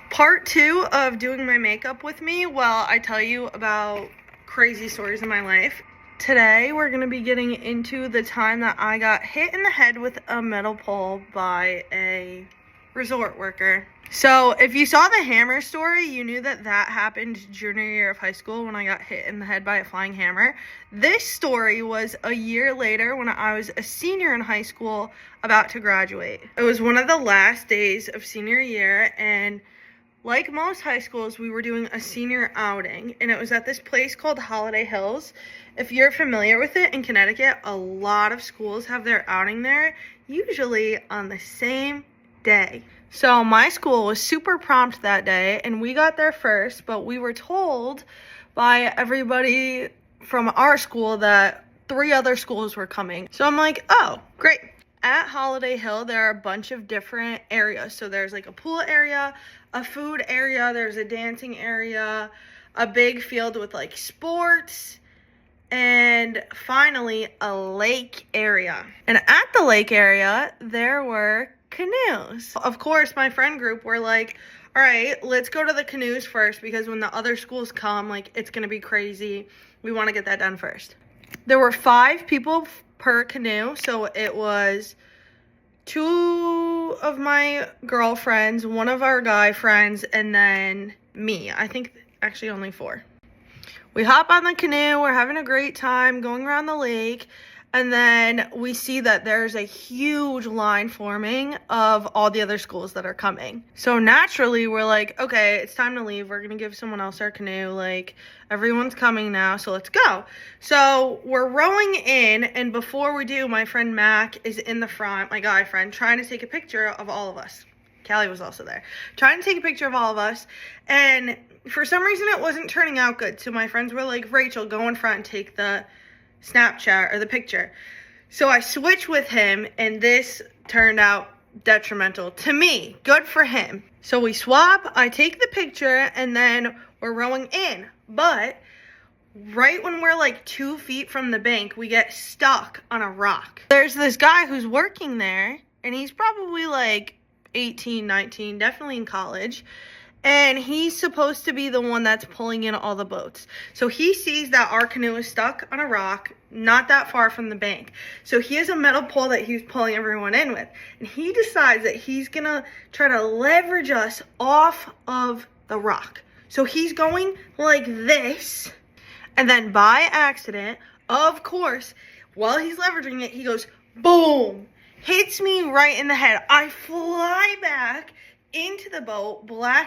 Part 2 of doing my makeup with me while I tell you about crazy stories in my life. Today we're going to be getting into the time that I got hit in the head with a metal pole by a resort worker. So if you saw the hammer story, you knew that happened junior year of high school when I got hit in the head by a flying hammer. This story was a year later when I was a senior in high school about to graduate. It was one of the last days of senior year, and like most high schools, we were doing a senior outing, and it was at this place called Holiday Hills. If you're familiar with it, in Connecticut, a lot of schools have their outing there, usually on the same day. So my school was super prompt that day, and we got there first, but we were told by everybody from our school that 3 other schools were coming. So I'm like, oh, great. At Holiday Hill, there are a bunch of different areas. So there's like a pool area, a food area, there's a dancing area, a big field with like sports, and finally a lake area. And at the lake area, there were canoes. Of course, my friend group were like, all right, let's go to the canoes first, because when the other schools come, like, it's gonna be crazy. We want to get that done first. There were 5 people per canoe, so it was 2 of my girlfriends, 1 of our guy friends, and then me. I think actually only 4. We hop on the canoe, we're having a great time going around the lake, and then we see that there's a huge line forming of all the other schools that are coming. So naturally, we're like, okay, it's time to leave. We're gonna give someone else our canoe. Like, everyone's coming now, so let's go. So we're rowing in, and before we do, my friend Mac is in the front, my guy friend, trying to take a picture of all of us. Callie was also there, trying to take a picture of all of us, and for some reason it wasn't turning out good. So my friends were like, Rachel, go in front and take the Snapchat or the picture. So I switched with him, and this turned out detrimental to me. Good for him. So we swap, I take the picture, and then we're rowing in. But right when we're like 2 feet from the bank, we get stuck on a rock. There's this guy who's working there, and he's probably like 18, 19, definitely in college. And he's supposed to be the one that's pulling in all the boats. So he sees that our canoe is stuck on a rock, not that far from the bank. So he has a metal pole that he's pulling everyone in with. And he decides that he's gonna try to leverage us off of the rock. So he's going like this. And then by accident, of course, while he's leveraging it, he goes, boom, hits me right in the head. I fly back into the boat, black